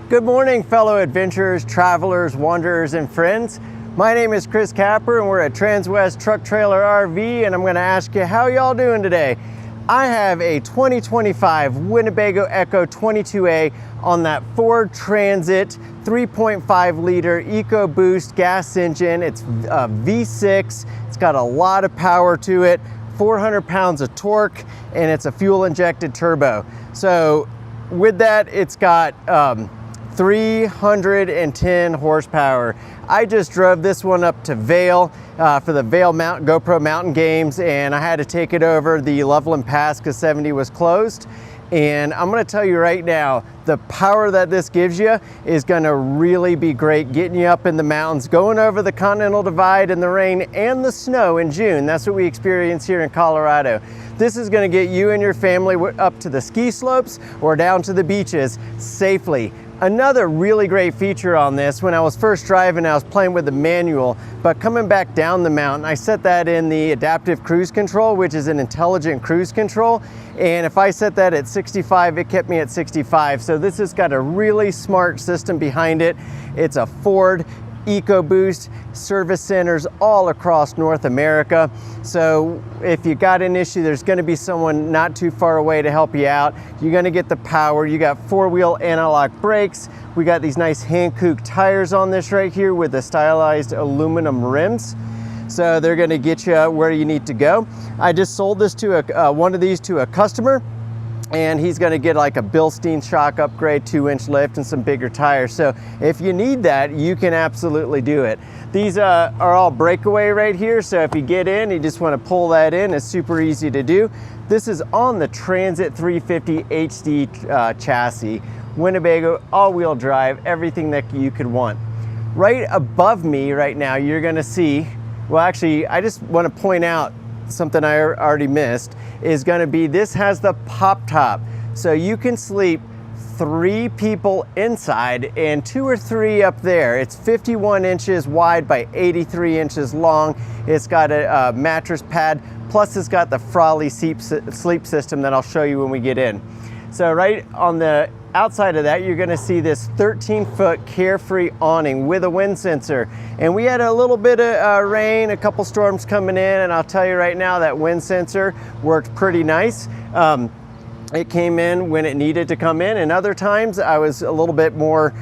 Good morning, fellow adventurers, travelers, wanderers, and friends. My name is Chris Capper, and we're at Transwest Truck Trailer RV, and I'm going to ask you, how y'all doing today? I have a 2025 Winnebago EKKO 22A on that Ford Transit 3.5 liter EcoBoost gas engine. It's a V6. It's got a lot of power to it, 400 pounds of torque, and it's a fuel injected turbo. So with that, it's got 310 horsepower. I just drove this one up to Vail for the Vail GoPro Mountain Games, and I had to take it over the Loveland Pass because 70 was closed. And I'm going to tell you right now, the power that this gives you is going to really be great getting you up in the mountains, going over the Continental Divide in the rain and the snow in June. That's what we experience here in Colorado. This is going to get you and your family up to the ski slopes or down to the beaches safely. Another really great feature on this, when I was first driving, I was playing with the manual, but coming back down the mountain, I set that in the adaptive cruise control, which is an intelligent cruise control. And if I set that at 65, it kept me at 65. So this has got a really smart system behind it. It's a Ford EcoBoost service centers all across North America. So if you got an issue, there's going to be someone not too far away to help you out. You're going to get the power. You got four-wheel anti-lock brakes. We got these nice Hankook tires on this right here with the stylized aluminum rims. So they're going to get you where you need to go. I just sold this to one of these to a customer, and he's going to get like a Bilstein shock upgrade, 2-inch lift, and some bigger tires. So if you need that, you can absolutely do it. These are all breakaway right here, so if you get in, you just want to pull that in. It's super easy to do. This is on the Transit 350 HD chassis, Winnebago all-wheel drive, everything that you could want. Right above me right now, you're going to see, well, actually, I just want to point out something I already missed, is going to be, this has the pop top, so you can sleep 3 people inside and 2 or 3 up there. It's 51 inches wide by 83 inches long. It's got a mattress pad, plus it's got the Frawley sleep system that I'll show you when we get in. So right on the outside of that, you're going to see this 13-foot Carefree awning with a wind sensor. And we had a little bit of rain, a couple storms coming in, and I'll tell you right now that wind sensor worked pretty nice. It came in when it needed to come in, and other times I was a little bit more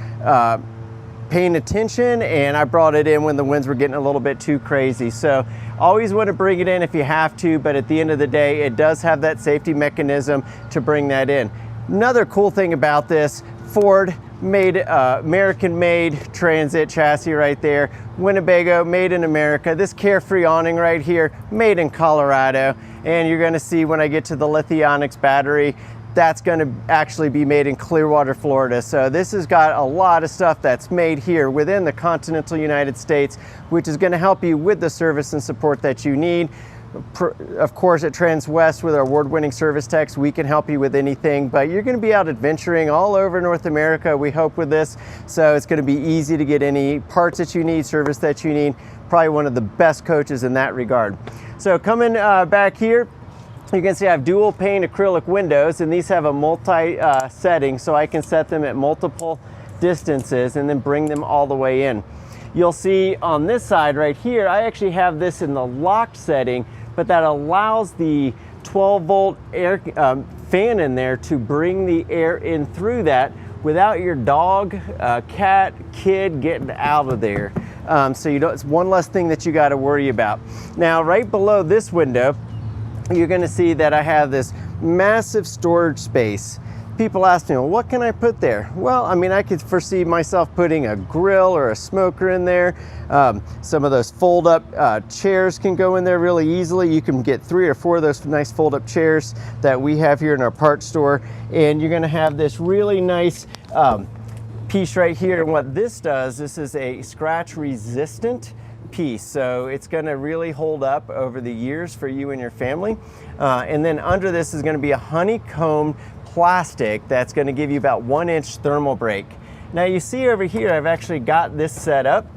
paying attention, and I brought it in when the winds were getting a little bit too crazy. So always want to bring it in if you have to, but at the end of the day, it does have that safety mechanism to bring that in. Another cool thing about this, Ford made, American-made Transit chassis right there. Winnebago, made in America. This Carefree awning right here, made in Colorado. And you're gonna see when I get to the Lithionics battery, that's gonna actually be made in Clearwater, Florida. So this has got a lot of stuff that's made here within the continental United States, which is gonna help you with the service and support that you need. Of course, at Transwest, with our award-winning service techs, we can help you with anything, but you're going to be out adventuring all over North America, we hope, with this. So it's going to be easy to get any parts that you need, service that you need. Probably one of the best coaches in that regard. So coming back here, you can see I have dual pane acrylic windows, and these have a multi setting, so I can set them at multiple distances and then bring them all the way in. You'll see on this side right here, I actually have this in the locked setting, but that allows the 12-volt air fan in there to bring the air in through that without your dog, cat, kid getting out of there. So you don't, it's one less thing that you got to worry about. Now, right below this window, you're going to see that I have this massive storage space. People ask me, well, what can I put there? Well, I mean, I could foresee myself putting a grill or a smoker in there. Some of those fold-up chairs can go in there really easily. You can get 3 or 4 of those nice fold-up chairs that we have here in our parts store. And you're gonna have this really nice piece right here. And what this does, this is a scratch-resistant piece. So it's gonna really hold up over the years for you and your family. And then under this is gonna be a honeycomb plastic that's going to give you about 1-inch thermal break. Now you see over here, I've actually got this set up.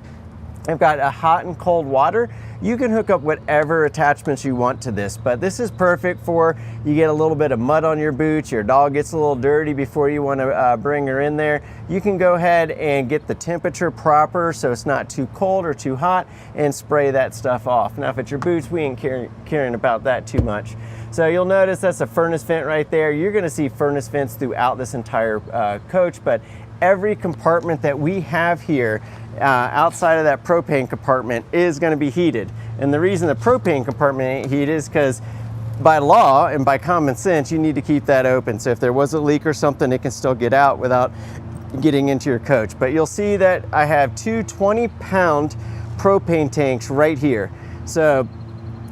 I've got a hot and cold water. You can hook up whatever attachments you want to this, but this is perfect for, you get a little bit of mud on your boots, your dog gets a little dirty before you want to bring her in there. You can go ahead and get the temperature proper so it's not too cold or too hot and spray that stuff off. Now if it's your boots, we ain't caring about that too much. So you'll notice that's a furnace vent right there. You're going to see furnace vents throughout this entire coach, but every compartment that we have here outside of that propane compartment is going to be heated. And the reason the propane compartment ain't heated is because by law and by common sense, you need to keep that open. So if there was a leak or something, it can still get out without getting into your coach. But you'll see that I have two 20-pound propane tanks right here. So,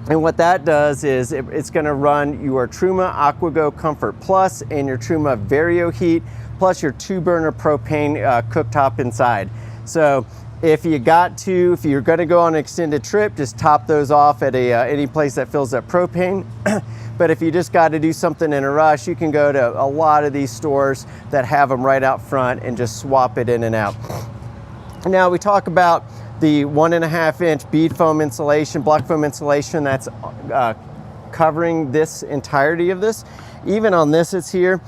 and what that does is it's going to run your Truma AquaGo Comfort Plus and your Truma Vario Heat, plus your 2-burner propane cooktop inside. So if you're going to go on an extended trip, just top those off at any place that fills up propane. But if you just got to do something in a rush, you can go to a lot of these stores that have them right out front and just swap it in and out. Now we talk about the 1.5-inch bead foam insulation, block foam insulation that's covering this entirety of this. Even on this, it's here.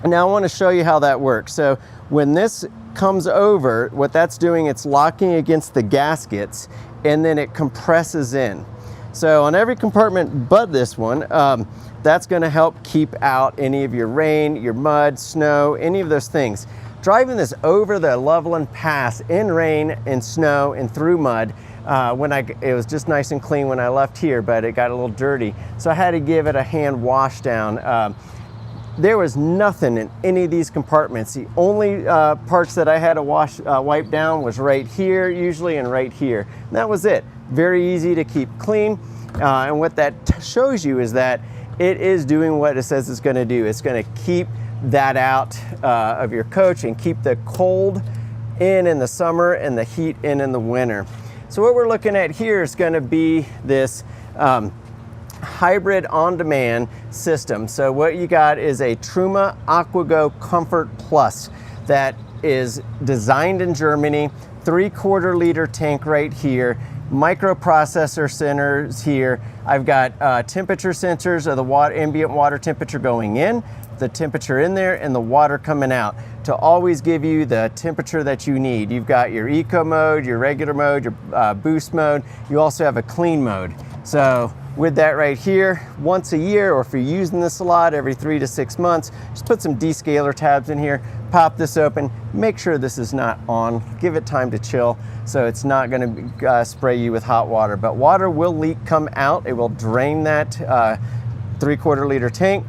Now I want to show you how that works. So when this comes over, what that's doing, it's locking against the gaskets and then it compresses in. So on every compartment but this one, that's going to help keep out any of your rain, your mud, snow, any of those things. Driving this over the Loveland Pass in rain and snow and through mud, it was just nice and clean when I left here, but it got a little dirty. So I had to give it a hand wash down. There was nothing in any of these compartments. The only parts that I had to wipe down was right here usually and right here. And that was it. Very easy to keep clean. And what that shows you is that it is doing what it says it's going to do. It's going to keep that out of your coach and keep the cold in the summer and the heat in the winter. So what we're looking at here is going to be this hybrid on-demand system. So what you got is a Truma AquaGo Comfort Plus that is designed in Germany, 3/4 liter tank right here, microprocessor centers here. I've got temperature sensors of the ambient water temperature going in, the temperature in there, and the water coming out to always give you the temperature that you need. You've got your eco mode, your regular mode, your boost mode. You also have a clean mode. So with that right here, once a year, or if you're using this a lot, every 3 to 6 months, just put some descaler tabs in here, pop this open, make sure this is not on, give it time to chill so it's not going to spray you with hot water. But water will come out, it will drain that 3/4 liter tank.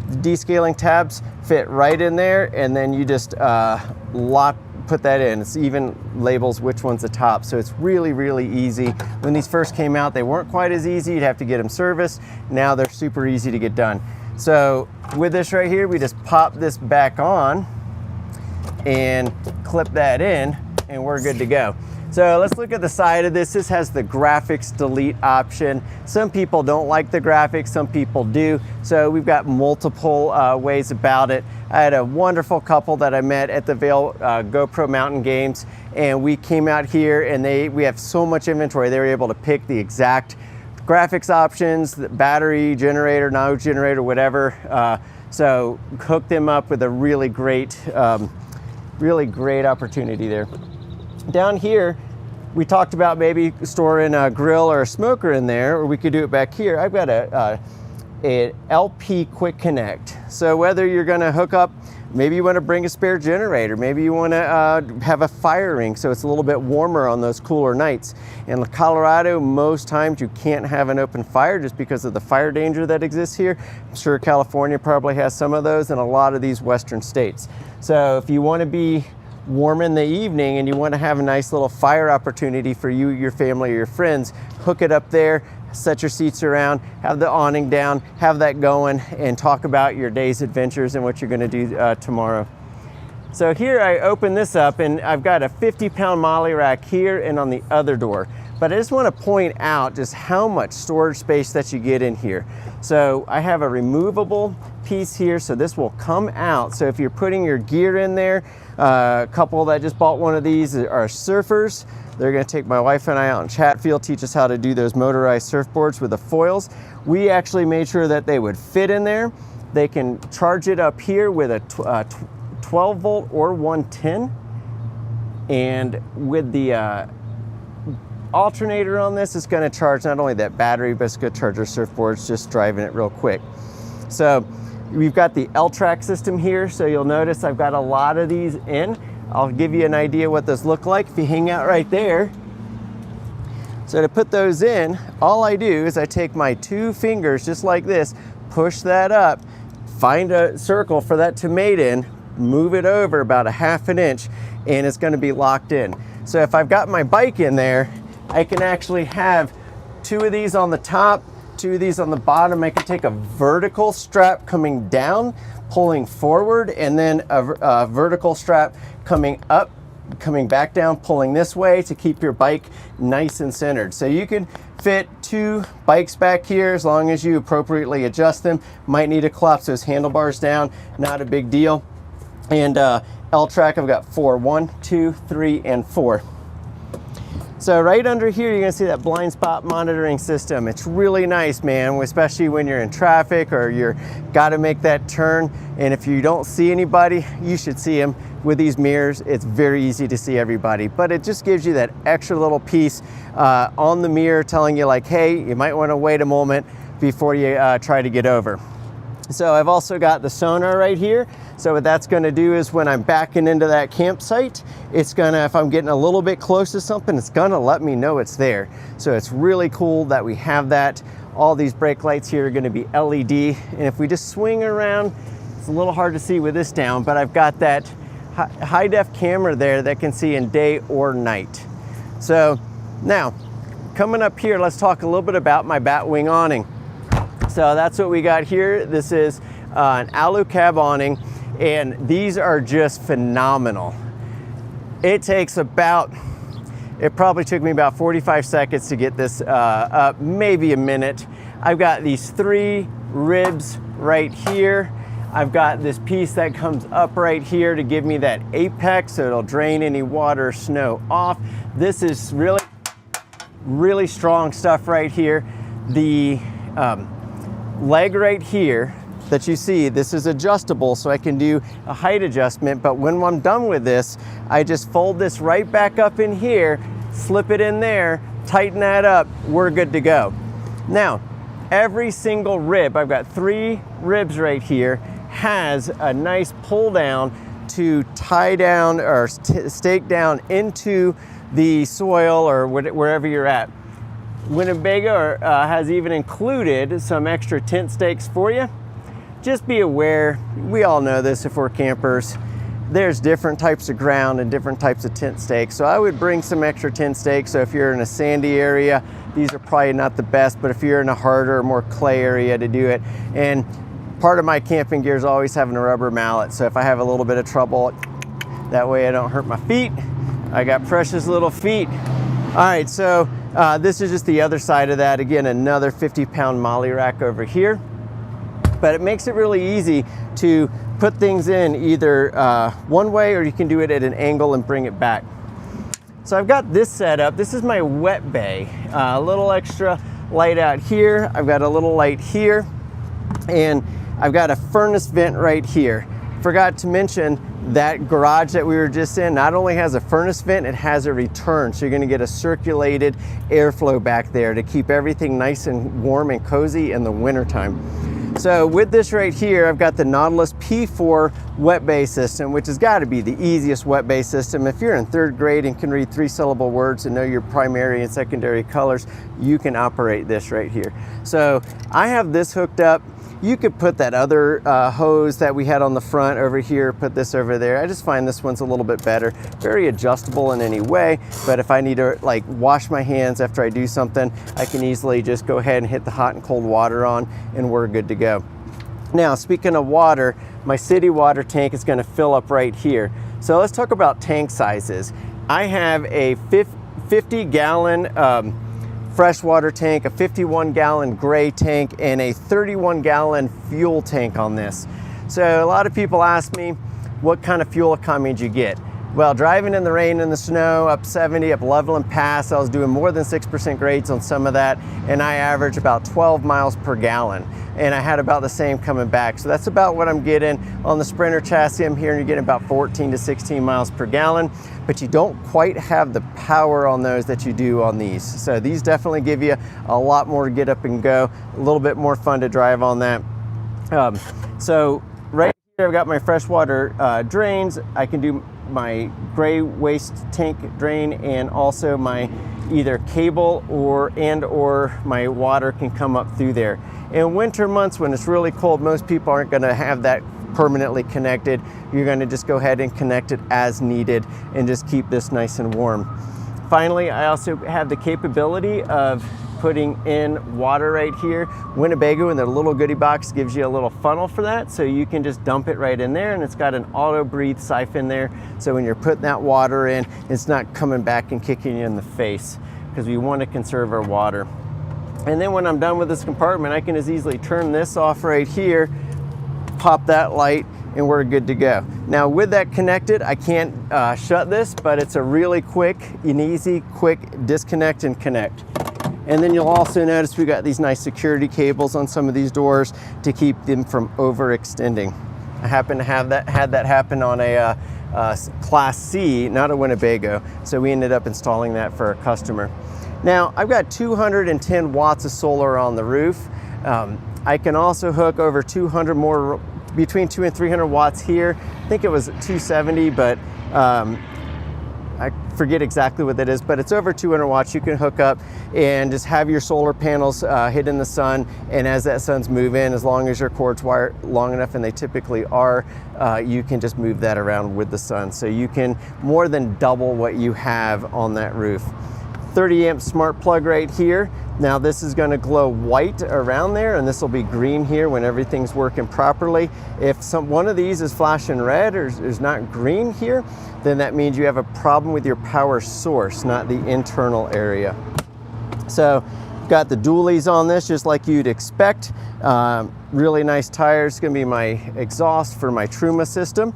The descaling tabs fit right in there, and then you just put that in. It's even labels which one's the top, so it's really, really easy. When these first came out, they weren't quite as easy. You'd have to get them serviced. Now they're super easy to get done. So with this right here, we just pop this back on and clip that in, and we're good to go. So let's look at the side of this. This has the graphics delete option. Some people don't like the graphics, some people do. So we've got multiple ways about it. I had a wonderful couple that I met at the Vail GoPro Mountain Games, and we came out here and we have so much inventory. They were able to pick the exact graphics options, the battery, generator, node generator, whatever. So hooked them up with a really great opportunity there. Down here, we talked about maybe storing a grill or a smoker in there, or we could do it back here. I've got a LP Quick Connect. So whether you're going to hook up, maybe you want to bring a spare generator, maybe you want to have a fire ring so it's a little bit warmer on those cooler nights. In Colorado, most times you can't have an open fire just because of the fire danger that exists here. I'm sure California probably has some of those, and a lot of these western states. So if you want to be warm in the evening and you want to have a nice little fire opportunity for you, your family, or your friends, hook it up there, set your seats around, have the awning down, have that going, and talk about your day's adventures and what you're going to do tomorrow. So here I open this up, and I've got a 50-pound molly rack here and on the other door. But I just want to point out just how much storage space that you get in here. So I have a removable piece here, so this will come out. So if you're putting your gear in there, a couple that just bought one of these are surfers. They're gonna take my wife and I out in Chatfield, teach us how to do those motorized surfboards with the foils. We actually made sure that they would fit in there. They can charge it up here with a 12 volt or 110. And with the alternator on this, it's gonna charge not only that battery, but it's gonna charge our surfboards just driving it real quick. So we've got the L-track system here. So you'll notice I've got a lot of these in. I'll give you an idea what those look like if you hang out right there. So to put those in, all I do is I take my 2 fingers just like this, push that up, find a circle for that to mate in, move it over about a ½ inch, and it's gonna be locked in. So if I've got my bike in there, I can actually have 2 of these on the top, 2 of these on the bottom. I can take a vertical strap coming down, pulling forward, and then a vertical strap coming up, coming back down, pulling this way to keep your bike nice and centered. So you can fit 2 bikes back here as long as you appropriately adjust them. Might need to collapse those handlebars down, not a big deal. And L-track, I've got 4, 1, 2, 3, and 4. So right under here, you're gonna see that blind spot monitoring system. It's really nice, man, especially when you're in traffic or you're gotta make that turn. And if you don't see anybody, you should see them. With these mirrors, it's very easy to see everybody, but it just gives you that extra little piece on the mirror telling you like, hey, you might wanna wait a moment before you try to get over. So I've also got the sonar right here. So what that's gonna do is when I'm backing into that campsite, it's gonna, if I'm getting a little bit close to something, it's gonna let me know it's there. So it's really cool that we have that. All these brake lights here are gonna be LED. And if we just swing around, it's a little hard to see with this down, but I've got that high def camera there that can see in day or night. So now, coming up here, let's talk a little bit about my Batwing awning. So that's what we got here. This is an alu cab awning, and these are just phenomenal. It takes about, it probably took me about 45 seconds to get this up, maybe a minute. I've got these 3 ribs right here. I've got this piece that comes up right here to give me that apex, so it'll drain any water or snow off. This is really, really strong stuff right here. The leg right here that you see, this is adjustable, so I can do a height adjustment, but when I'm done with this, I just fold this right back up in here, slip it in there, tighten that up, we're good to go. Now, every single rib, I've got 3 ribs right here, has a nice pull down to tie down or stake down into the soil or wherever you're at. Winnebago has even included some extra tent stakes for you. Just be aware, we all know this if we're campers, there's different types of ground and different types of tent stakes. So I would bring some extra tent stakes. So if you're in a sandy area, these are probably not the best, but if you're in a harder, more clay area to do it. And part of my camping gear is always having a rubber mallet. So if I have a little bit of trouble, that way I don't hurt my feet. I got precious little feet. All right, so this is just the other side of that. Again, another 50-pound molly rack over here. But it makes it really easy to put things in either one way, or you can do it at an angle and bring it back. So I've got this set up. This is my wet bay. A little extra light out here. I've got a little light here. And I've got a furnace vent right here. Forgot to mention that garage that we were just in not only has a furnace vent, it has a return. So you're gonna get a circulated airflow back there to keep everything nice and warm and cozy in the wintertime. So with this right here, I've got the Nautilus P4 wet bay system, which has got to be the easiest wet bay system. If you're in 3rd grade and can read 3-syllable words and know your primary and secondary colors, you can operate this right here. So I have this hooked up. You could put that other hose that we had on the front over here, put this over there. I just find this one's a little bit better. Very adjustable in any way, but if I need to like wash my hands after I do something, I can easily just go ahead and hit the hot and cold water on and we're good to go. Now, speaking of water, my city water tank is gonna fill up right here. So let's talk about tank sizes. I have a 50-gallon freshwater tank, a 51-gallon gray tank, and a 31-gallon fuel tank on this. So a lot of people ask me, what kind of fuel economy did you get? Well, driving in the rain and the snow up 70 up Loveland Pass, I was doing more than 6% grades on some of that, and I averaged about 12 miles per gallon. And I had about the same coming back. So that's about what I'm getting on the Sprinter chassis. I'm here and you're getting about 14 to 16 miles per gallon, but you don't quite have the power on those that you do on these. So these definitely give you a lot more get up and go, a little bit more fun to drive on that. So right here I've got my freshwater drains. I can do my gray waste tank drain, and also my either cable or my water can come up through there. In winter months when it's really cold, most people aren't going to have that permanently connected. You're going to just go ahead and connect it as needed and just keep this nice and warm. Finally, I also have the capability of putting in water right here. Winnebago in their little goodie box gives you a little funnel for that, so you can just dump it right in there, and it's got an auto breathe siphon there, so when you're putting that water in, it's not coming back and kicking you in the face, because we want to conserve our water. And then when I'm done with this compartment, I can as easily turn this off right here, pop that light, and we're good to go. Now with that connected, I can't shut this, but it's a really quick and easy, quick disconnect and connect. And then you'll also notice we got these nice security cables on some of these doors to keep them from overextending. I happen to have had that happen on a Class C, not a Winnebago, so we ended up installing that for a customer. Now I've got 210 watts of solar on the roof. I can also hook over 200 more, between 200 and 300 watts here. I think it was 270, but I forget exactly what that is, but it's over 200 watts. You can hook up and just have your solar panels hit in the sun, and as that sun's moving, as long as your cord's wired long enough, and they typically are, you can just move that around with the sun. So you can more than double what you have on that roof. 30 amp smart plug right here. Now this is going to glow white around there, and this will be green here when everything's working properly. If one of these is flashing red or is not green here, then that means you have a problem with your power source, not the internal area. So got the dualies on this just like you'd expect. Really nice tires. It's going to be my exhaust for my Truma system.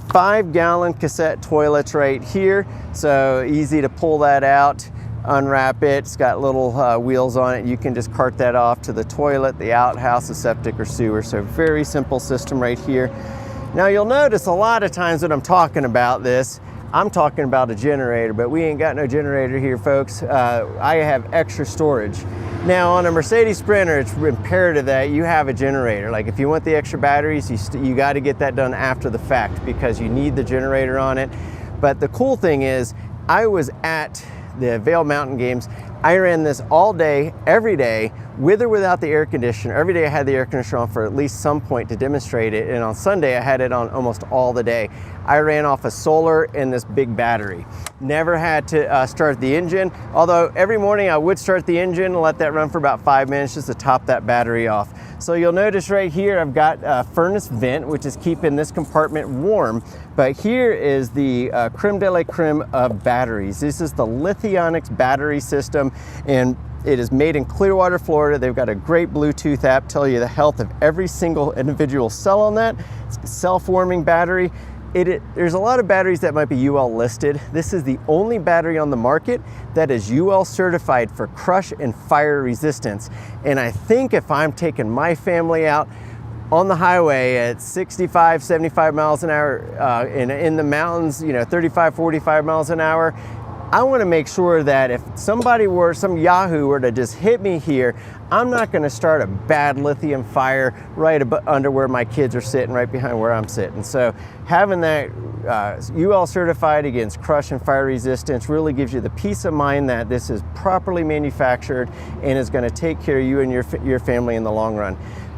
5-gallon cassette toilets right here, so easy to pull that out, unwrap it. It's got little wheels on it. You can just cart that off to the toilet, the outhouse, the septic or sewer. So very simple system right here. Now you'll notice a lot of times when I'm talking about this, I'm talking about a generator, but we ain't got no generator here, folks. I have extra storage. Now on a Mercedes Sprinter, it's imperative that you have a generator. Like if you want the extra batteries, you got to get that done after the fact because you need the generator on it. But the cool thing is, I was at the Vail Mountain Games. I ran this all day, every day, with or without the air conditioner. Every day I had the air conditioner on for at least some point to demonstrate it, and on Sunday I had it on almost all the day. I ran off of solar and this big battery. Never had to start the engine, although every morning I would start the engine and let that run for about 5 minutes just to top that battery off. So you'll notice right here I've got a furnace vent, which is keeping this compartment warm, but here is the creme de la creme of batteries. This is the Lithionics battery system, and it is made in Clearwater, Florida. They've got a great Bluetooth app, tell you the health of every single individual cell on that. It's a self-warming battery. There's a lot of batteries that might be UL listed. This is the only battery on the market that is UL certified for crush and fire resistance. And I think if I'm taking my family out on the highway at 65, 75 miles an hour, in the mountains, 35, 45 miles an hour, I want to make sure that if some Yahoo were to just hit me here, I'm not going to start a bad lithium fire right under where my kids are sitting, right behind where I'm sitting. So having that UL certified against crush and fire resistance really gives you the peace of mind that this is properly manufactured and is going to take care of you and your family in the long run.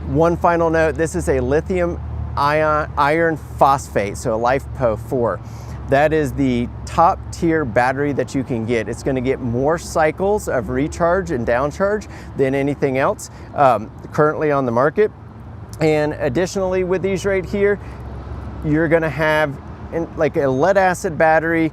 One final note, this is a lithium iron phosphate, so a LiFePO 4. That is the top tier battery that you can get. It's going to get more cycles of recharge and downcharge than anything else currently on the market. And additionally with these right here, you're going to have like a lead acid battery.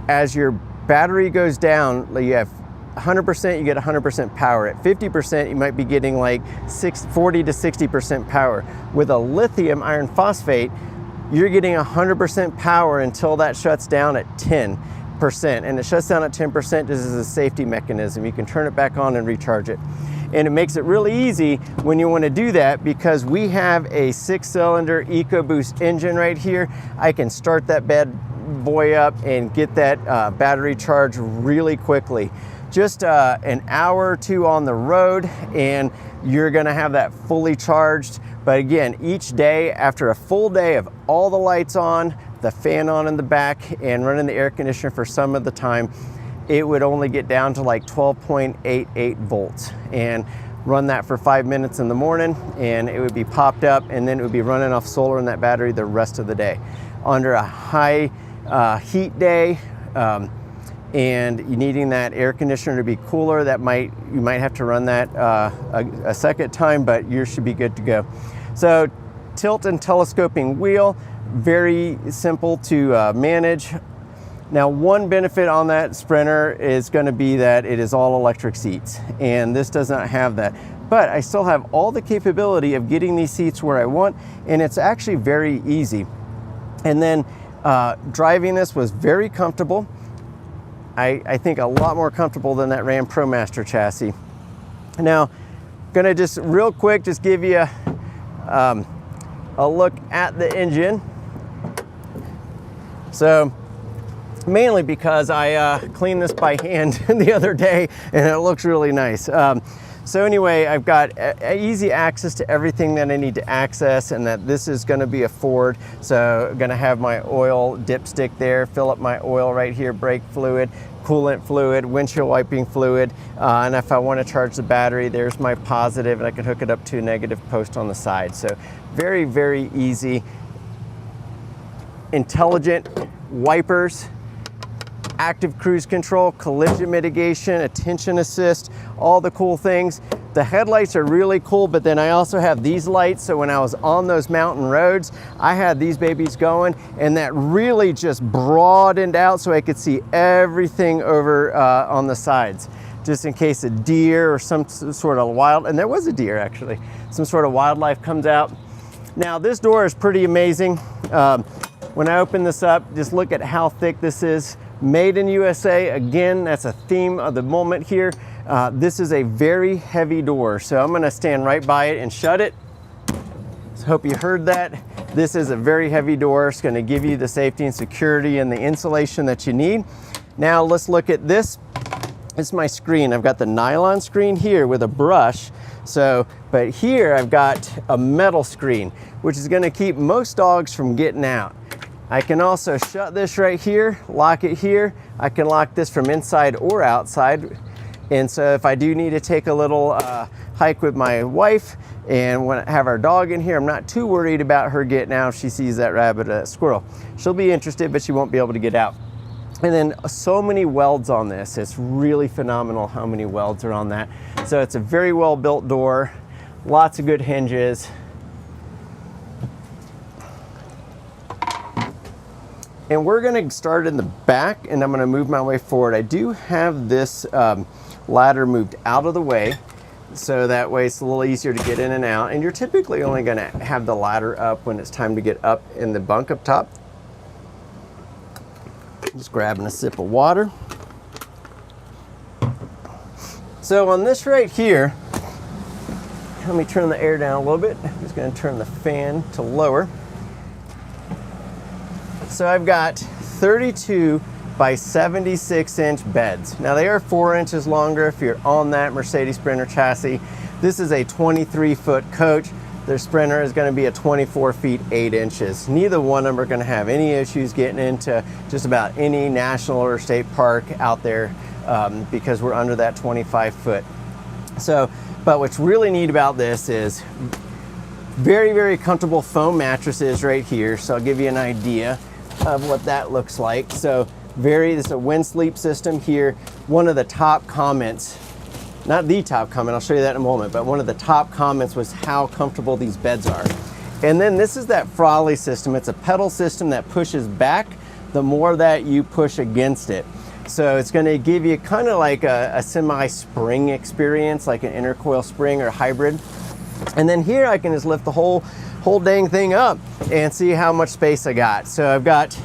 As your battery goes down, you have 100%, you get 100% power. At 50%, you might be getting like 40 to 60% power. With a lithium iron phosphate, you're getting 100% power until that shuts down at 10%. And it shuts down at 10% just as a safety mechanism. You can turn it back on and recharge it. And it makes it really easy when you want to do that, because we have a 6-cylinder EcoBoost engine right here. I can start that bad boy up and get that battery charged really quickly. Just an hour or two on the road and you're gonna have that fully charged. But again, each day, after a full day of all the lights on, the fan on in the back, and running the air conditioner for some of the time, it would only get down to like 12.88 volts. And run that for 5 minutes in the morning and it would be popped up, and then it would be running off solar in that battery the rest of the day. Under a high heat day, and you needing that air conditioner to be cooler, you might have to run that a second time, but yours should be good to go. So tilt and telescoping wheel, very simple to manage. Now, one benefit on that Sprinter is going to be that it is all electric seats, and this does not have that. But I still have all the capability of getting these seats where I want, and it's actually very easy. And then driving this was very comfortable. I think a lot more comfortable than that Ram ProMaster chassis. Now, gonna just real quick just give you a look at the engine. So mainly because I cleaned this by hand the other day and it looks really nice. So anyway, I've got easy access to everything that I need to access, and that this is going to be a Ford. So I'm going to have my oil dipstick there, fill up my oil right here, brake fluid, coolant fluid, windshield wiping fluid, and if I want to charge the battery, there's my positive, and I can hook it up to a negative post on the side. So very, very easy. Intelligent wipers, active cruise control, collision mitigation, attention assist, all the cool things. The headlights are really cool, but then I also have these lights, so when I was on those mountain roads, I had these babies going, and that really just broadened out so I could see everything over on the sides, just in case a deer or some sort of and there was a deer actually, some sort of wildlife comes out. Now, this door is pretty amazing. When I open this up, just look at how thick this is. Made in USA, again, that's a theme of the moment here. This is a very heavy door, so I'm gonna stand right by it and shut it. So hope you heard that. This is a very heavy door. It's gonna give you the safety and security and the insulation that you need. Now let's look at this. This is my screen. I've got the nylon screen here with a brush. But here I've got a metal screen, which is gonna keep most dogs from getting out. I can also shut this right here, lock it here. I can lock this from inside or outside. And so if I do need to take a little hike with my wife and want to have our dog in here, I'm not too worried about her getting out if she sees that rabbit or that squirrel. She'll be interested, but she won't be able to get out. And then so many welds on this. It's really phenomenal how many welds are on that. So it's a very well built door, lots of good hinges. And we're gonna start in the back, and I'm gonna move my way forward. I do have this ladder moved out of the way, so that way it's a little easier to get in and out. And you're typically only gonna have the ladder up when it's time to get up in the bunk up top. Just grabbing a sip of water. So on this right here, let me turn the air down a little bit. I'm just gonna turn the fan to lower. So I've got 32 by 76 inch beds. Now they are 4 inches longer if you're on that Mercedes Sprinter chassis. This is a 23-foot coach. Their Sprinter is going to be a 24 feet 8 inches. Neither one of them are going to have any issues getting into just about any national or state park out there because we're under that 25 foot. So, but what's really neat about this is very, very comfortable foam mattresses right here. So I'll give you an idea of what that looks like. So this is a wind sleep system here. One of the top comments, not the top comment, I'll show you that in a moment, but one of the top comments was how comfortable these beds are. And then this is that Frolly system. It's a pedal system that pushes back the more that you push against it. So it's going to give you kind of like a semi-spring experience, like an intercoil spring or hybrid. And then here I can just lift the whole whole dang thing up and see how much space I got. So I've got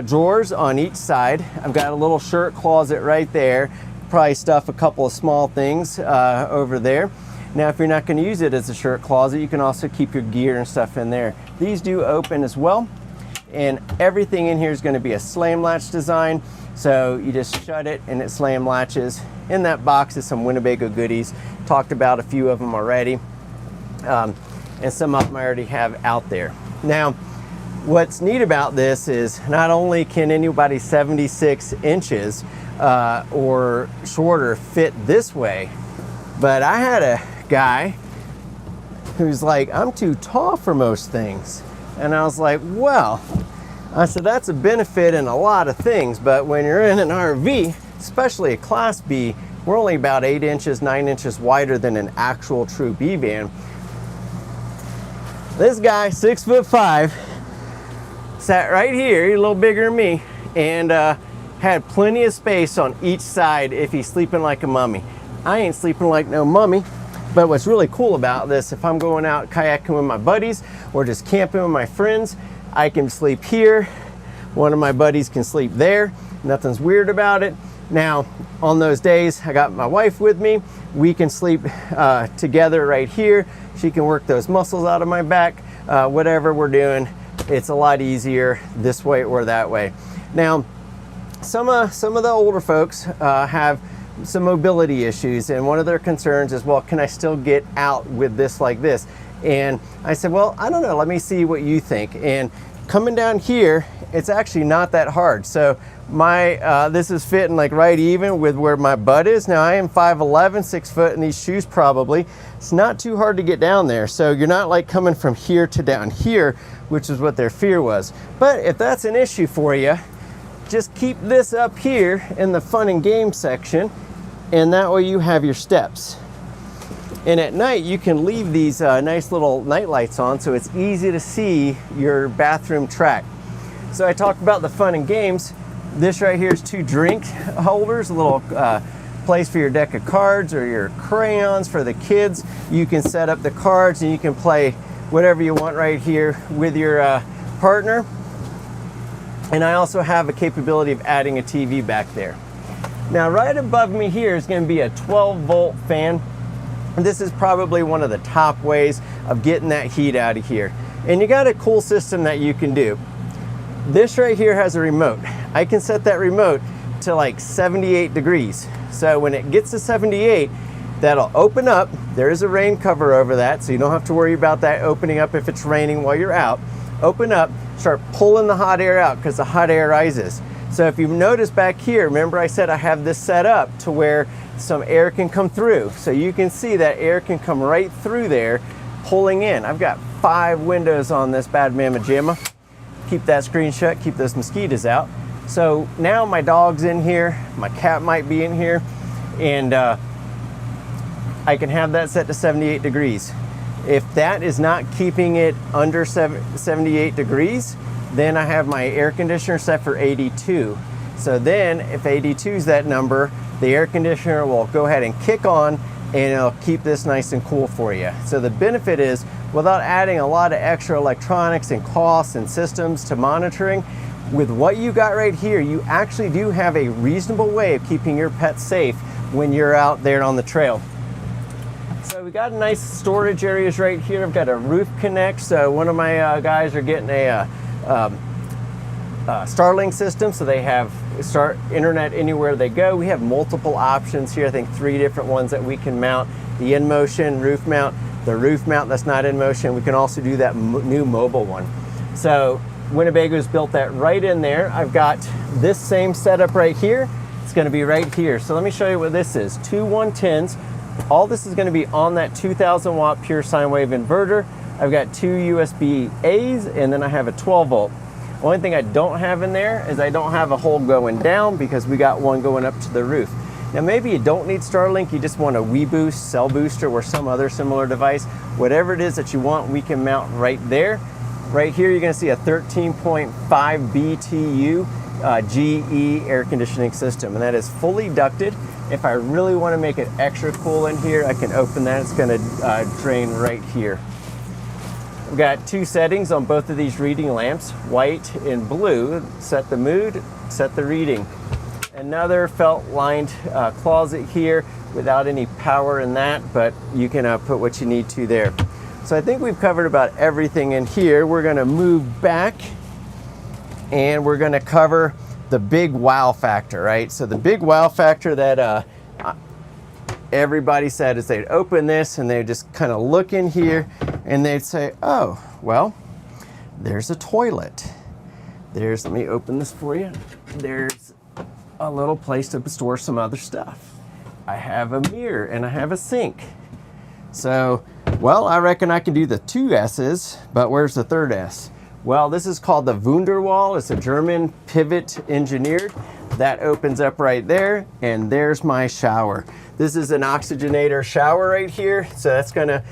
drawers on each side. I've got a little shirt closet right there. Probably stuff a couple of small things over there. Now, if you're not going to use it as a shirt closet, you can also keep your gear and stuff in there. These do open as well, and everything in here is going to be a slam latch design. So you just shut it and it slam latches. In that box is some Winnebago goodies. Talked about a few of them already, and some of them I already have out there. Now, what's neat about this is not only can anybody 76 inches or shorter fit this way, but I had a guy who's like, I'm too tall for most things. And I was like, well, I said, that's a benefit in a lot of things, but when you're in an RV, especially a Class B, we're only about 8 inches, 9 inches wider than an actual true B van. This guy, 6'5", sat right here, he's a little bigger than me, and had plenty of space on each side if he's sleeping like a mummy. I ain't sleeping like no mummy. But what's really cool about this, if I'm going out kayaking with my buddies or just camping with my friends, I can sleep here. One of my buddies can sleep there. Nothing's weird about it. Now, on those days, I got my wife with me. We can sleep together right here. She can work those muscles out of my back. Whatever we're doing, it's a lot easier this way or that way. Now, some of the older folks have some mobility issues, and one of their concerns is, well, can I still get out with this like this? And I said, well, I don't know, let me see what you think. And coming down here, it's actually not that hard. So my this is fitting like right even with where my butt is. Now I am 5'11", 6 foot in these shoes probably. It's not too hard to get down there. So you're not like coming from here to down here, which is what their fear was. But if that's an issue for you, just keep this up here in the fun and game section, and that way you have your steps. And at night you can leave these nice little night lights on so it's easy to see your bathroom track. So I talked about the fun and games. This right here is 2 drink holders, a little place for your deck of cards or your crayons for the kids. You can set up the cards and you can play whatever you want right here with your partner. And I also have a capability of adding a TV back there. Now right above me here is going to be a 12-volt fan. This is probably one of the top ways of getting that heat out of here. And you got a cool system that you can do. This right here has a remote. I can set that remote to like 78 degrees. So when it gets to 78, that'll open up. There is a rain cover over that, so you don't have to worry about that opening up if it's raining while you're out. Open up, start pulling the hot air out because the hot air rises. So if you've noticed back here, remember I said I have this set up to where some air can come through. So you can see that air can come right through there, pulling in. I've got 5 windows on this bad mamma jamma. Keep that screen shut, keep those mosquitoes out. So now my dog's in here, my cat might be in here, and I can have that set to 78 degrees. If that is not keeping it under 78 degrees, then I have my air conditioner set for 82. So then if 82 is that number, the air conditioner will go ahead and kick on and it'll keep this nice and cool for you. So the benefit is, without adding a lot of extra electronics and costs and systems to monitoring, with what you got right here, you actually do have a reasonable way of keeping your pets safe when you're out there on the trail. So we got nice storage areas right here. I've got a roof connect. So one of my guys are getting a Starlink system, so they have internet anywhere they go. We have multiple options here. I think 3 different ones that we can mount. The in motion roof mount, the roof mount that's not in motion. We can also do that new mobile one. So Winnebago's built that right in there. I've got this same setup right here. It's going to be right here. So let me show you what this is. 2 110s. All this is going to be on that 2,000 watt pure sine wave inverter. I've got 2 USB A's, and then I have a 12 volt. Only thing I don't have in there is I don't have a hole going down because we got one going up to the roof. Now maybe you don't need Starlink, you just want a WeBoost, Cell Booster, or some other similar device. Whatever it is that you want, we can mount right there. Right here you're going to see a 13.5 BTU GE air conditioning system, and that is fully ducted. If I really want to make it extra cool in here, I can open that. It's going to drain right here. I've got two settings on both of these reading lamps, white and blue. Set the mood, set the reading. Another felt lined closet here without any power in that, but you can put what you need to there. So I think we've covered about everything in here. We're gonna move back and we're gonna cover the big wow factor, right? So the big wow factor that everybody said is they'd open this and they'd just kind of look in here and they'd say, oh, well, there's a toilet. Let me open this for you. There's a little place to store some other stuff. I have a mirror and I have a sink. So, well, I reckon I can do the two S's, but where's the third S? Well, this is called the Wunderwall. It's a German pivot engineered. That opens up right there, and there's my shower. This is an oxygenator shower right here, so that's gonna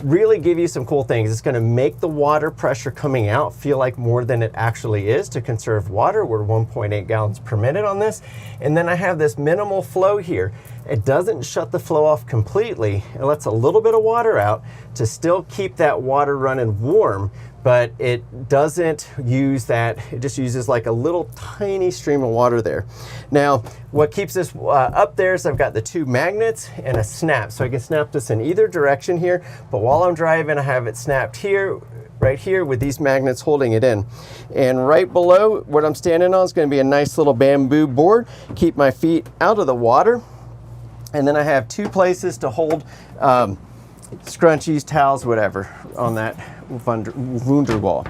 really give you some cool things. It's gonna make the water pressure coming out feel like more than it actually is to conserve water. We're 1.8 gallons per minute on this. And then I have this minimal flow here. It doesn't shut the flow off completely. It lets a little bit of water out to still keep that water running warm, but it doesn't use that. It just uses like a little tiny stream of water there. Now, what keeps this up there is I've got the two magnets and a snap. So I can snap this in either direction here, but while I'm driving, I have it snapped here, right here with these magnets holding it in. And right below what I'm standing on is going to be a nice little bamboo board. Keep my feet out of the water. And then I have two places to hold scrunchies, towels, whatever on that Wunderwall.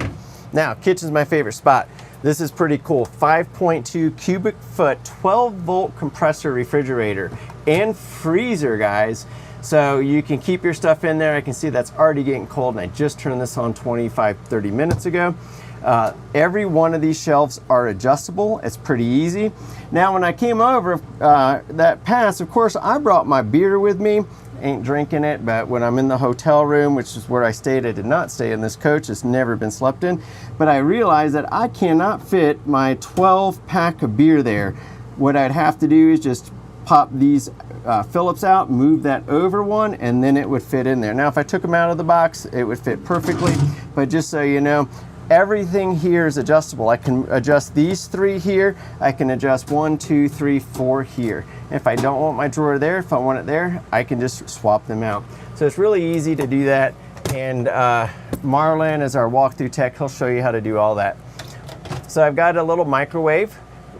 Now, kitchen's my favorite spot. This is pretty cool. 5.2 cubic foot, 12 volt compressor refrigerator and freezer, guys. So you can keep your stuff in there. I can see that's already getting cold and I just turned this on 25-30 minutes ago. Every one of these shelves are adjustable. It's pretty easy. Now, when I came over that pass, of course, I brought my beer with me. Ain't drinking it, but when I'm in the hotel room, which is where I stayed, I did not stay in this coach. It's never been slept in. But I realized that I cannot fit my 12 pack of beer there. What I'd have to do is just pop these Phillips out, move that over one, and then it would fit in there. Now, if I took them out of the box, it would fit perfectly. But just so you know, everything here is adjustable. I can adjust these three here. I can adjust 1, 2, 3, 4 here. If I don't want my drawer there, if I want it there, I can just swap them out. So it's really easy to do that. And Marlon is our walkthrough tech. He'll show you how to do all that. So I've got a little microwave.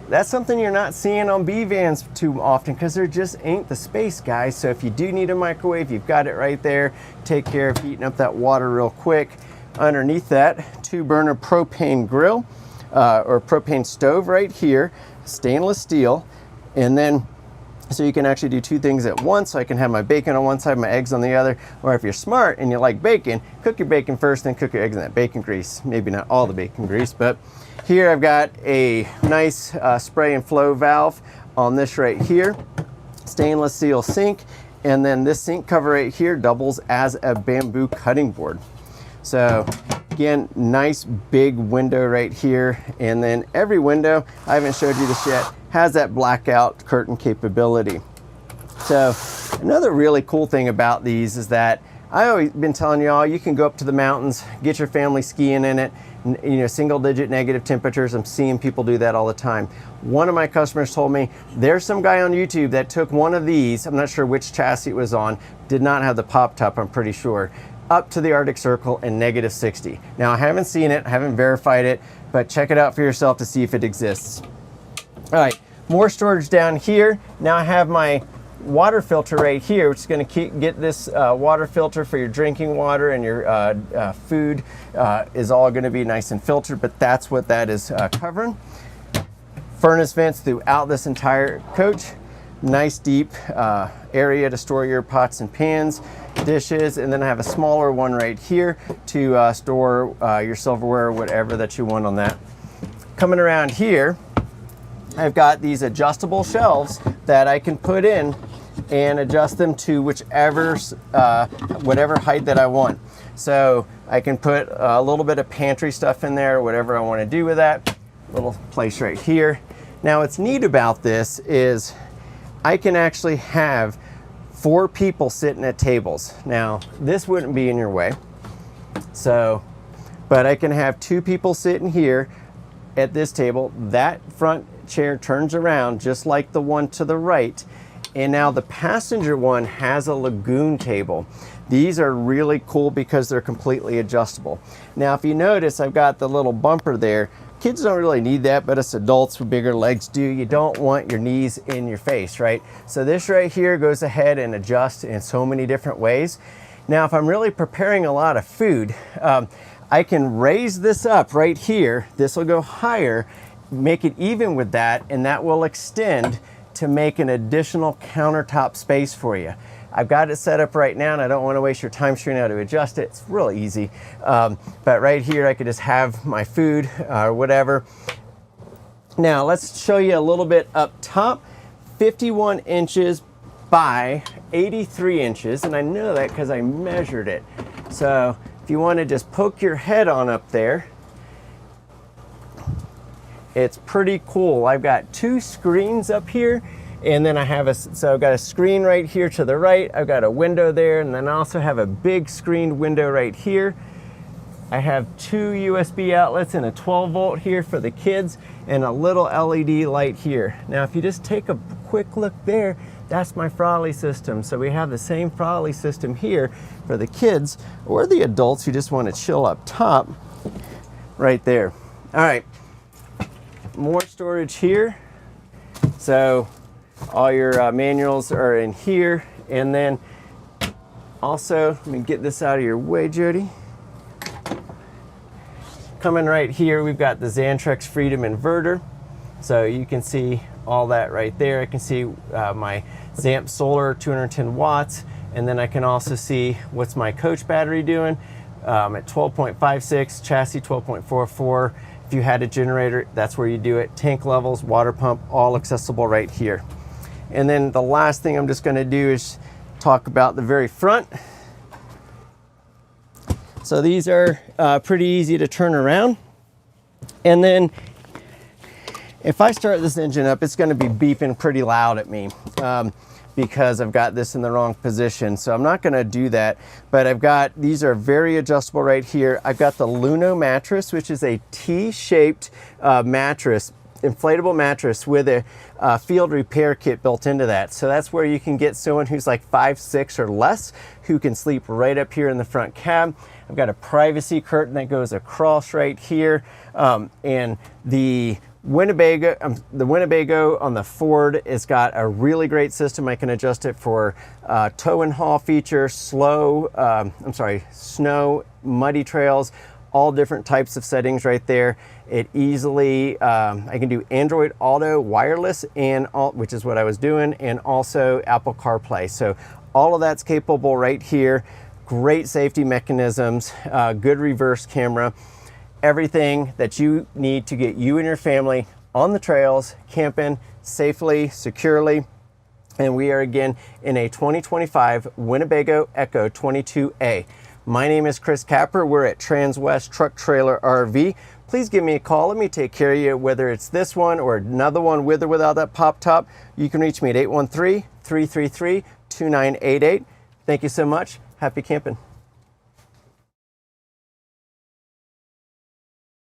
That's something you're not seeing on B vans too often because there just ain't the space, guys. So if you do need a microwave, you've got it right there. Take care of heating up that water real quick. Underneath that, 2-burner propane grill or propane stove right here, stainless steel. And then, so you can actually do two things at once. So I can have my bacon on one side, my eggs on the other. Or if you're smart and you like bacon, cook your bacon first, then cook your eggs in that bacon grease. Maybe not all the bacon grease, but here I've got a nice spray and flow valve on this right here. Stainless steel sink. And then this sink cover right here doubles as a bamboo cutting board. So again, nice big window right here. And then every window, I haven't showed you this yet, has that blackout curtain capability. So another really cool thing about these is that I've always been telling y'all, you can go up to the mountains, get your family skiing in it, you know, single digit negative temperatures. I'm seeing people do that all the time. One of my customers told me there's some guy on YouTube that took one of these, I'm not sure which chassis it was on, did not have the pop top, I'm pretty sure, up to the Arctic Circle in -60. Now, I haven't seen it, I haven't verified it, but check it out for yourself to see if it exists. All right, more storage down here. Now I have my water filter right here, which is going to get this water filter for your drinking water and your food is all going to be nice and filtered, but that's what that is covering. Furnace vents throughout this entire coach. Nice deep area to store your pots and pans, dishes, and then I have a smaller one right here to store your silverware or whatever that you want on that. Coming around here, I've got these adjustable shelves that I can put in and adjust them to whichever, whatever height that I want. So I can put a little bit of pantry stuff in there, whatever I want to do with that. Little place right here. Now what's neat about this is I can actually have 4 people sitting at tables. Now this wouldn't be in your way. So but I can have 2 people sitting here at this table. That front chair turns around just like the one to the right. And now the passenger one has a lagoon table. These are really cool because they're completely adjustable. Now, if you notice, I've got the little bumper there. Kids don't really need that, but us adults with bigger legs do. You don't want your knees in your face, right? So this right here goes ahead and adjusts in so many different ways. Now, if I'm really preparing a lot of food, I can raise this up right here. This will go higher, make it even with that, and that will extend to make an additional countertop space for you. I've got it set up right now, and I don't want to waste your time showing you how to adjust it. It's really easy. But right here, I could just have my food or whatever. Now, let's show you a little bit up top. 51 inches by 83 inches, and I know that because I measured it. So if you want to just poke your head on up there, it's pretty cool. I've got 2 screens up here, and then I have so I've got a screen right here to the right. I've got a window there, and then I also have a big screened window right here. I have 2 USB outlets and a 12 volt here for the kids, and a little LED light here. Now, if you just take a quick look there, that's my Frawley system. So we have the same Frawley system here for the kids or the adults who just want to chill up top right there. All right. More storage here. So all your manuals are in here. And then also, let me get this out of your way, Jody. Coming right here, we've got the Xantrex Freedom inverter. So you can see all that right there. I can see my Zamp solar, 210 watts. And then I can also see what's my coach battery doing at 12.56, chassis 12.44. If you had a generator, that's where you do it. Tank levels, water pump, all accessible right here. And then the last thing I'm just going to do is talk about the very front. So these are pretty easy to turn around. And then if I start this engine up, it's going to be beeping pretty loud at me because I've got this in the wrong position. So I'm not going to do that, but I've got, these are very adjustable right here. I've got the Luno mattress, which is a T-shaped mattress, inflatable mattress with a field repair kit built into that. So that's where you can get someone who's like 5'6" or less who can sleep right up here in the front cab. I've got a privacy curtain that goes across right here, and the Winnebago on the Ford has got a really great system. I can adjust it for tow and haul feature, snow, muddy trails, all different types of settings right there. It easily, I can do Android Auto wireless, and which is what I was doing, and also Apple CarPlay. So all of that's capable right here. Great safety mechanisms, good reverse camera. Everything that you need to get you and your family on the trails, camping safely, securely. And we are again in a 2025 Winnebago EKKO 22A. My name is Chris Capper. We're at Transwest Truck Trailer RV. Please give me a call. Let me take care of you, whether it's this one or another one with or without that pop top. You can reach me at 813-333-2988. Thank you so much. Happy camping.